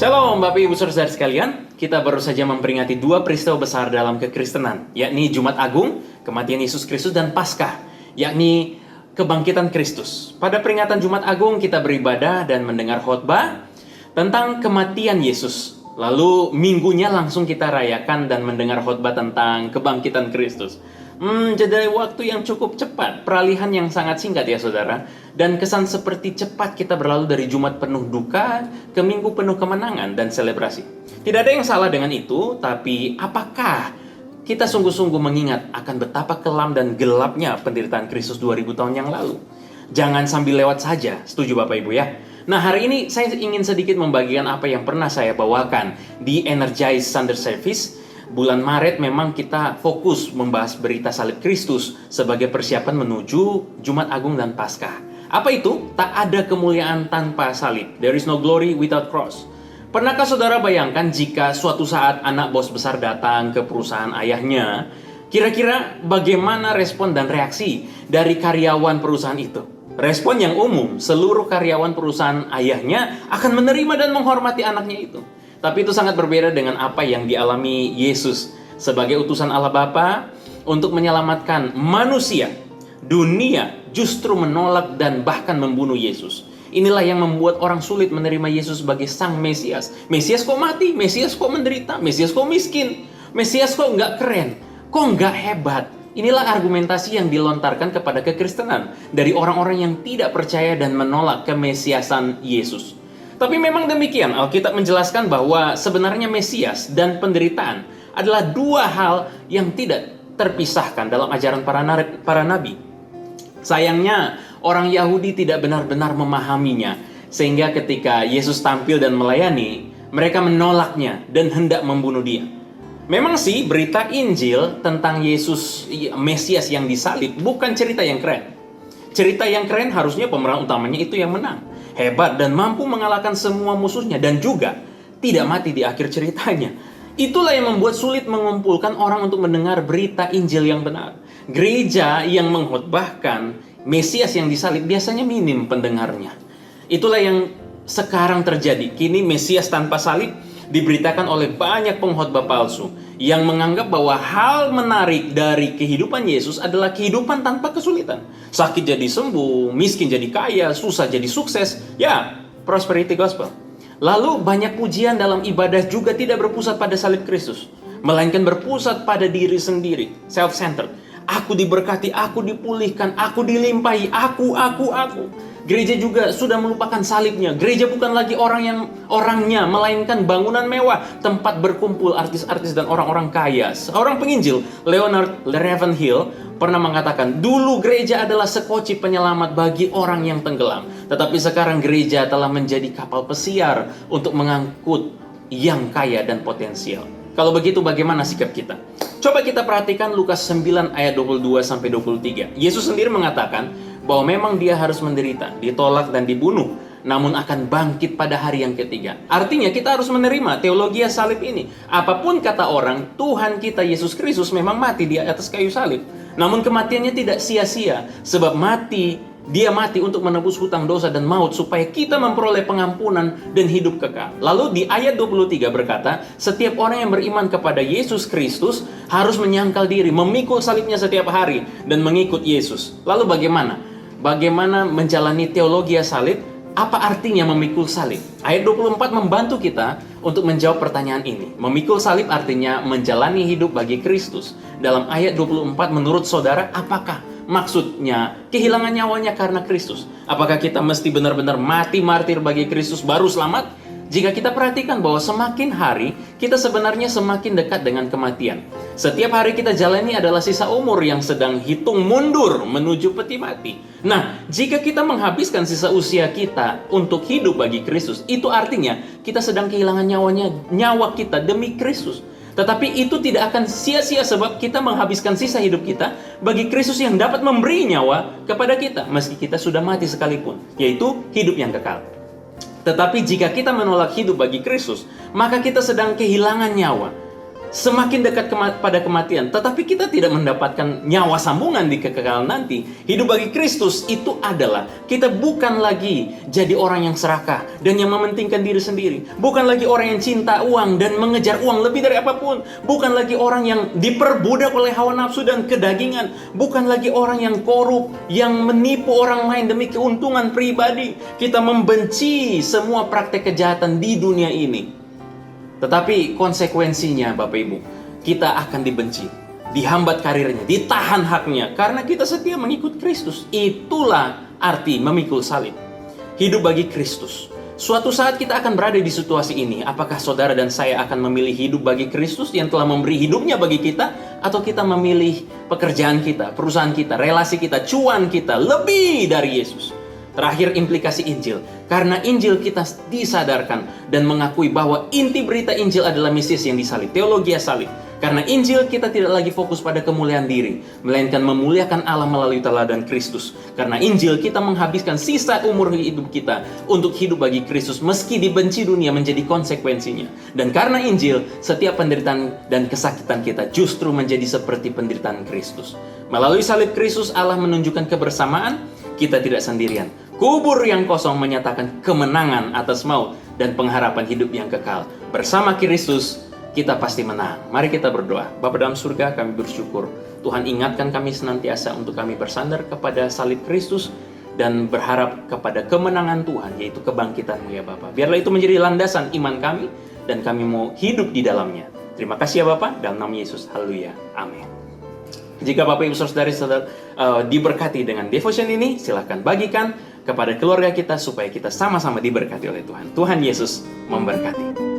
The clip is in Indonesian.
Shalom Bapak Ibu Saudara sekalian, kita baru saja memperingati dua peristiwa besar dalam kekristenan, yakni Jumat Agung, kematian Yesus Kristus, dan Paskah, yakni kebangkitan Kristus. Pada peringatan Jumat Agung kita beribadah dan mendengar khotbah tentang kematian Yesus. Lalu minggunya langsung kita rayakan dan mendengar khotbah tentang kebangkitan Kristus. Jeda waktu yang cukup cepat, peralihan yang sangat singkat ya saudara. Dan kesan seperti cepat kita berlalu dari Jumat penuh duka ke Minggu penuh kemenangan dan selebrasi. Tidak ada yang salah dengan itu, tapi apakah kita sungguh-sungguh mengingat akan betapa kelam dan gelapnya penderitaan Kristus 2000 tahun yang lalu? Jangan sambil lewat saja, setuju Bapak Ibu ya? Nah, hari ini saya ingin sedikit membagikan apa yang pernah saya bawakan di Energize Sunday Service. Bulan Maret memang kita fokus membahas berita salib Kristus sebagai persiapan menuju Jumat Agung dan Paskah. Apa itu? Tak ada kemuliaan tanpa salib. There is no glory without cross. Pernahkah saudara bayangkan jika suatu saat anak bos besar datang ke perusahaan ayahnya, kira-kira bagaimana respon dan reaksi dari karyawan perusahaan itu? Respon yang umum, seluruh karyawan perusahaan ayahnya akan menerima dan menghormati anaknya itu. Tapi itu sangat berbeda dengan apa yang dialami Yesus sebagai utusan Allah Bapa untuk menyelamatkan manusia. Dunia justru menolak dan bahkan membunuh Yesus. Inilah yang membuat orang sulit menerima Yesus sebagai sang Mesias. Mesias kok mati? Mesias kok menderita? Mesias kok miskin? Mesias kok nggak keren? Kok nggak hebat? Inilah argumentasi yang dilontarkan kepada kekristenan dari orang-orang yang tidak percaya dan menolak kemesiasan Yesus. Tapi memang demikian, Alkitab menjelaskan bahwa sebenarnya Mesias dan penderitaan adalah dua hal yang tidak terpisahkan dalam ajaran para nabi. Sayangnya, orang Yahudi tidak benar-benar memahaminya, sehingga ketika Yesus tampil dan melayani, mereka menolaknya dan hendak membunuh dia. Memang sih, berita Injil tentang Yesus Mesias yang disalib bukan cerita yang keren. Cerita yang keren harusnya pemeran utamanya itu yang menang, hebat dan mampu mengalahkan semua musuhnya, dan juga tidak mati di akhir ceritanya. Itulah yang membuat sulit mengumpulkan orang untuk mendengar berita Injil yang benar. Gereja yang mengkhotbahkan Mesias yang disalib biasanya minim pendengarnya. Itulah yang sekarang terjadi. Kini Mesias tanpa salib diberitakan oleh banyak pengkhotbah palsu yang menganggap bahwa hal menarik dari kehidupan Yesus adalah kehidupan tanpa kesulitan. Sakit jadi sembuh, miskin jadi kaya, susah jadi sukses. Ya, prosperity gospel. Lalu banyak pujian dalam ibadah juga tidak berpusat pada salib Kristus, melainkan berpusat pada diri sendiri, self-centered. Aku diberkati, aku dipulihkan, aku dilimpahi, aku. Gereja juga sudah melupakan salibnya. Gereja bukan lagi orangnya, melainkan bangunan mewah, tempat berkumpul artis-artis dan orang-orang kaya. Seorang penginjil, Leonard Ravenhill, pernah mengatakan, dulu gereja adalah sekoci penyelamat bagi orang yang tenggelam. Tetapi sekarang gereja telah menjadi kapal pesiar untuk mengangkut yang kaya dan potensial. Kalau begitu bagaimana sikap kita? Coba kita perhatikan Lukas 9 ayat 22-23. Yesus sendiri mengatakan bahwa memang dia harus menderita, ditolak dan dibunuh, namun akan bangkit pada hari yang ketiga. Artinya kita harus menerima teologi salib ini. Apapun kata orang, Tuhan kita Yesus Kristus memang mati di atas kayu salib. Namun kematiannya tidak sia-sia, sebab dia mati untuk menebus hutang dosa dan maut supaya kita memperoleh pengampunan dan hidup kekal. Lalu di ayat 23 berkata, setiap orang yang beriman kepada Yesus Kristus harus menyangkal diri, memikul salibnya setiap hari dan mengikut Yesus. Lalu bagaimana menjalani teologi salib? Apa artinya memikul salib? Ayat 24 membantu kita untuk menjawab pertanyaan ini. Memikul salib artinya menjalani hidup bagi Kristus. Dalam ayat 24 menurut saudara, apakah maksudnya kehilangan nyawanya karena Kristus? Apakah kita mesti benar-benar mati martir bagi Kristus baru selamat? Jika kita perhatikan bahwa semakin hari kita sebenarnya semakin dekat dengan kematian. Setiap hari kita jalani adalah sisa umur yang sedang hitung mundur menuju peti mati. Nah, jika kita menghabiskan sisa usia kita untuk hidup bagi Kristus, itu artinya kita sedang kehilangan nyawa kita demi Kristus. Tetapi itu tidak akan sia-sia sebab kita menghabiskan sisa hidup kita bagi Kristus yang dapat memberi nyawa kepada kita meski kita sudah mati sekalipun, yaitu hidup yang kekal. Tetapi jika kita menolak hidup bagi Kristus, maka kita sedang kehilangan nyawa. semakin dekat pada kematian, tetapi kita tidak mendapatkan nyawa sambungan di kekekalan nanti. Hidup bagi Kristus itu adalah kita bukan lagi jadi orang yang serakah dan yang mementingkan diri sendiri. Bukan lagi orang yang cinta uang dan mengejar uang lebih dari apapun. Bukan lagi orang yang diperbudak oleh hawa nafsu dan kedagingan. Bukan lagi orang yang korup, yang menipu orang lain demi keuntungan pribadi. Kita membenci semua praktek kejahatan di dunia ini. Tetapi konsekuensinya Bapak Ibu, kita akan dibenci, dihambat karirnya, ditahan haknya, karena kita setia mengikut Kristus. Itulah arti memikul salib. Hidup bagi Kristus. Suatu saat kita akan berada di situasi ini. Apakah saudara dan saya akan memilih hidup bagi Kristus yang telah memberi hidupnya bagi kita, atau kita memilih pekerjaan kita, perusahaan kita, relasi kita, cuan kita lebih dari Yesus? Terakhir, implikasi Injil. Karena Injil kita disadarkan dan mengakui bahwa inti berita Injil adalah Mesias yang disalib, teologia salib. Karena Injil kita tidak lagi fokus pada kemuliaan diri, melainkan memuliakan Allah melalui teladan Kristus. Karena Injil kita menghabiskan sisa umur hidup kita untuk hidup bagi Kristus meski dibenci dunia menjadi konsekuensinya. Dan karena Injil, setiap penderitaan dan kesakitan kita justru menjadi seperti penderitaan Kristus. Melalui salib Kristus, Allah menunjukkan kebersamaan. Kita tidak sendirian. Kubur yang kosong menyatakan kemenangan atas maut dan pengharapan hidup yang kekal. Bersama Kristus, kita pasti menang. Mari kita berdoa. Bapa dalam surga, kami bersyukur. Tuhan ingatkan kami senantiasa untuk kami bersandar kepada salib Kristus dan berharap kepada kemenangan Tuhan, yaitu kebangkitan-Mu ya Bapa. Biarlah itu menjadi landasan iman kami dan kami mau hidup di dalamnya. Terima kasih ya Bapa, dalam nama Yesus. Haleluya. Amin. Jika Bapak Ibu Saudara diberkati dengan devotion ini, silakan bagikan kepada keluarga kita supaya kita sama-sama diberkati oleh Tuhan. Tuhan Yesus memberkati.